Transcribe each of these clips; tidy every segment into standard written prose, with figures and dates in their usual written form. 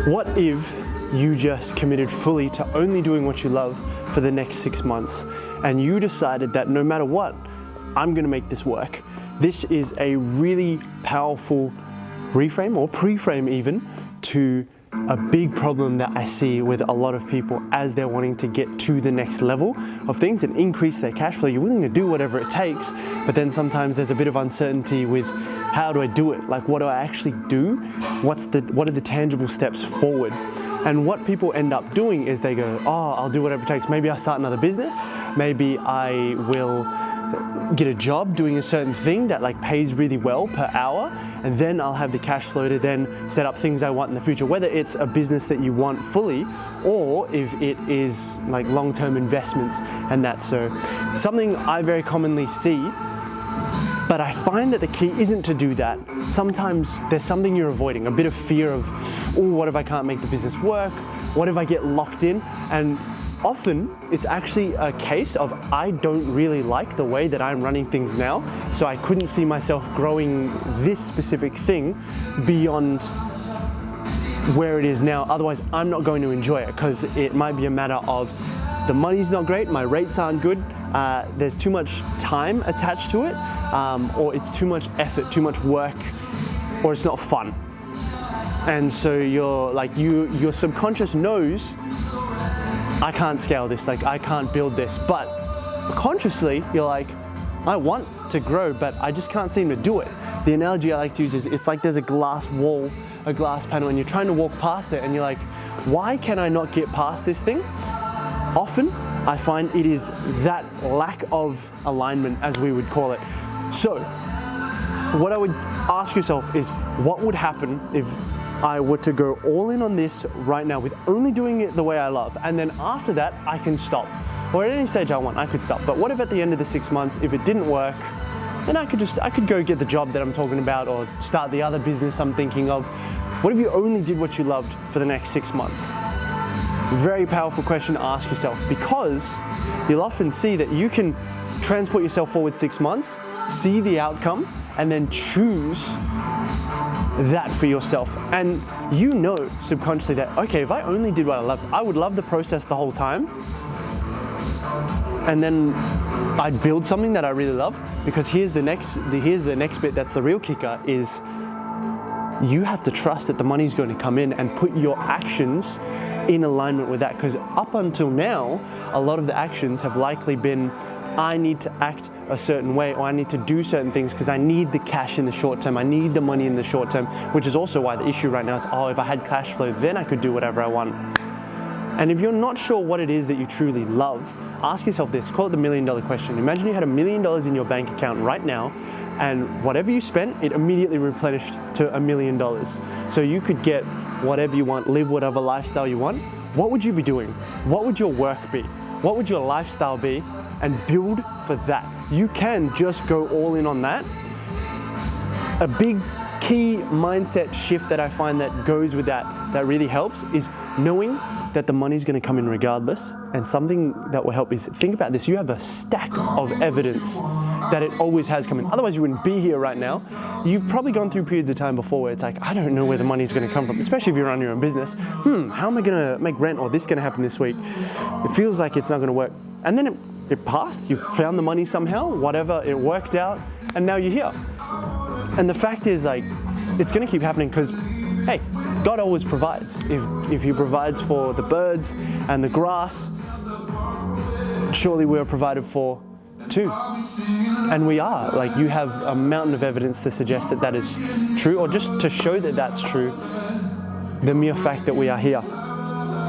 What if you just committed fully to only doing what you love for the next 6 months, and you decided that no matter what, I'm gonna make this work? This is a really powerful reframe, or pre-frame even, to a big problem that I see with a lot of people as they're wanting to get to the next level of things and increase their cash flow. You're willing to do whatever it takes, but then sometimes there's a bit of uncertainty with, how do I do it? Like, what do I actually do? What are the tangible steps forward? And what people end up doing is they go, oh, I'll do whatever it takes. Maybe I'll start another business. Maybe I will get a job doing a certain thing that like pays really well per hour, and then I'll have the cash flow to then set up things I want in the future, whether it's a business that you want fully, or if it is like long-term investments and that. So something I very commonly see, but I find that the key isn't to do that. Sometimes there's something you're avoiding, a bit of fear of, oh, what if I can't make the business work? What if I get locked in? And often it's actually a case of, I don't really like the way that I'm running things now, so I couldn't see myself growing this specific thing beyond where it is now. Otherwise, I'm not going to enjoy it, because it might be a matter of the money's not great, my rates aren't good, there's too much time attached to it, or it's too much effort, too much work, or it's not fun. And so your subconscious knows, I can't scale this, like I can't build this, but consciously you're like, I want to grow, but I just can't seem to do it. The analogy I like to use is, it's like there's a glass wall, a glass panel, and you're trying to walk past it, and you're like, why can I not get past this thing? Often I find it is that lack of alignment, as we would call it. So what I would ask yourself is, what would happen if I were to go all in on this right now with only doing it the way I love, and then after that I can stop, or at any stage I want, I could stop. But what if at the end of the 6 months, if it didn't work, then I could go get the job that I'm talking about, or start the other business I'm thinking of. What if you only did what you loved for the next 6 months? Very powerful question to ask yourself, because you'll often see that you can transport yourself forward 6 months, see the outcome, and then choose that for yourself. And you know subconsciously that, okay, if I only did what I loved, I would love the process the whole time, and then I'd build something that I really love. Because here's the next bit that's the real kicker, is you have to trust that the money's going to come in, and put your actions in alignment with that. Because up until now, a lot of the actions have likely been, I need to act a certain way, or I need to do certain things because I need the cash in the short term, I need the money in the short term, which is also why the issue right now is, oh, if I had cash flow, then I could do whatever I want. And if you're not sure what it is that you truly love, ask yourself this, call it the $1 million question. Imagine you had $1 million in your bank account right now, and whatever you spent, it immediately replenished to $1 million. So you could get whatever you want, live whatever lifestyle you want. What would you be doing? What would your work be? What would your lifestyle be? And build for that. You can just go all in on that. A big key mindset shift that I find that goes with that really helps, is knowing that the money's going to come in regardless. And something that will help is, think about this, you have a stack of evidence that it always has come in. Otherwise you wouldn't be here right now. You've probably gone through periods of time before where it's like, I don't know where the money's going to come from, especially if you're on your own business. How am I going to make rent, or this going to happen this week? It feels like it's not going to work. And then it passed, you found the money somehow, whatever, it worked out, and now you're here. And the fact is, like, it's gonna keep happening, because, hey, God always provides. If He provides for the birds and the grass, surely we're provided for too. And we are. Like, you have a mountain of evidence to suggest that that is true, or just to show that that's true, the mere fact that we are here.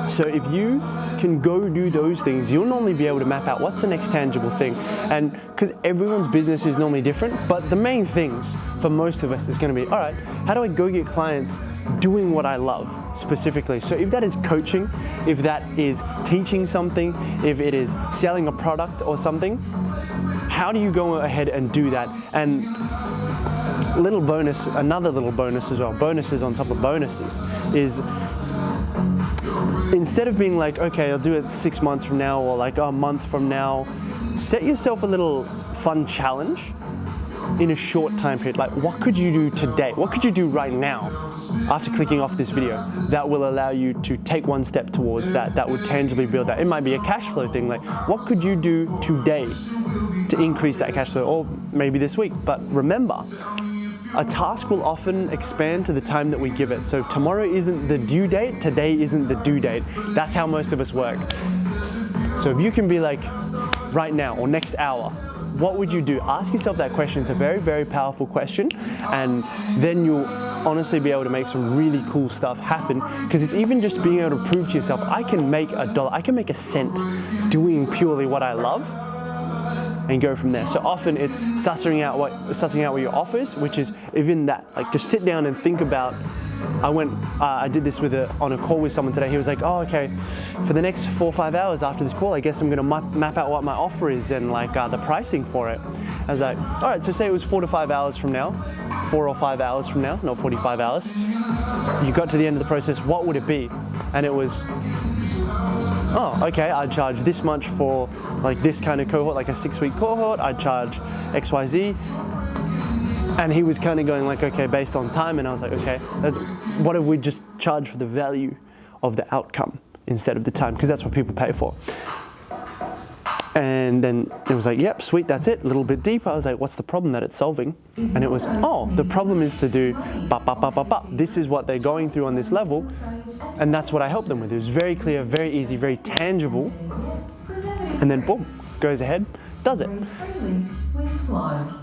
So if you can go do those things, you'll normally be able to map out what's the next tangible thing. And because everyone's business is normally different, but the main things for most of us is going to be, all right, how do I go get clients doing what I love specifically? So if that is coaching, if that is teaching something, if it is selling a product or something, how do you go ahead and do that? And little bonus, another little bonus as well, bonuses on top of bonuses, is instead of being like, okay, I'll do it 6 months from now, or like a month from now, set yourself a little fun challenge in a short time period. Like, what could you do today? What could you do right now after clicking off this video that will allow you to take one step towards that would tangibly build that? It might be a cash flow thing. Like, what could you do today to increase that cash flow, or maybe this week? But remember, a task will often expand to the time that we give it. So if tomorrow isn't the due date, today isn't the due date. That's how most of us work. So if you can be like, right now or next hour, what would you do? Ask yourself that question. It's a very, very powerful question. And then you'll honestly be able to make some really cool stuff happen, because it's even just being able to prove to yourself, I can make $1, I can make a cent doing purely what I love, and go from there. So often it's sussing out what your offer is, which is even that. Like, just sit down and think about. I did this on a call with someone today. He was like, oh, okay, for the next 4 or 5 hours after this call, I guess I'm gonna map out what my offer is and like the pricing for it. I was like, all right, so say it was 4 or 5 hours from now, not 45 hours. You got to the end of the process, what would it be? And it was, oh, okay, I'd charge this much for like this kind of cohort, like a 6-week cohort, I'd charge XYZ. And he was kind of going like, okay, based on time. And I was like, okay, what if we just charge for the value of the outcome instead of the time? Because that's what people pay for. And then it was like, yep, sweet, that's it. A little bit deeper. I was like, what's the problem that it's solving? And it was, oh, the problem is to do this is what they're going through on this level. And that's what I helped them with. It was very clear, very easy, very tangible. And then boom, goes ahead, does it.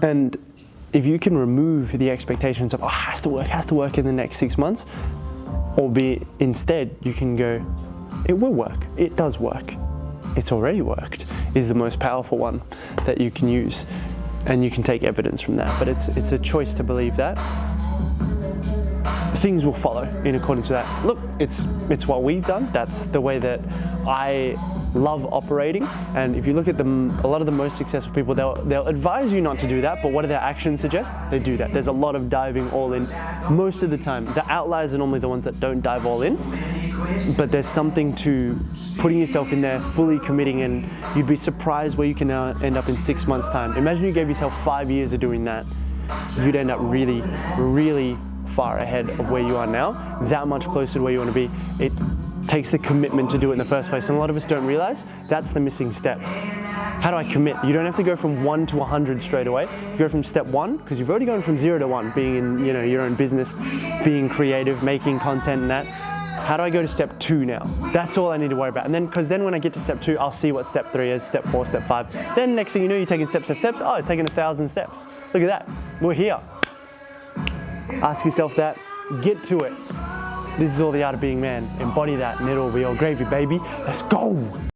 And if you can remove the expectations of, oh, has to work in the next 6 months, or instead you can go, it will work, it does work, it's already worked, is the most powerful one that you can use. And you can take evidence from that, but it's a choice to believe that. Things will follow in accordance with that. Look, it's what we've done, that's the way that I love operating. And if you look at a lot of the most successful people, they'll advise you not to do that, but what do their actions suggest? They do that. There's a lot of diving all in most of the time. The outliers are normally the ones that don't dive all in, but there's something to putting yourself in there, fully committing, and you'd be surprised where you can now end up in 6 months' time. Imagine you gave yourself 5 years of doing that. You'd end up really, really far ahead of where you are now, that much closer to where you want to be. It takes the commitment to do it in the first place, and a lot of us don't realize that's the missing step. How do I commit? You don't have to go from 1 to 100 straight away. You go from step 1, because you've already gone from 0 to 1, being in your own business, being creative, making content and that. How do I go to step 2 now? That's all I need to worry about. And then, because then when I get to step 2, I'll see what step 3 is, step 4, step 5. Then next thing you know, you're taking steps. Oh, you're taking 1,000 steps. Look at that, we're here. Ask yourself that, get to it. This is all the art of being man. Embody that and it'll be all gravy, baby. Let's go.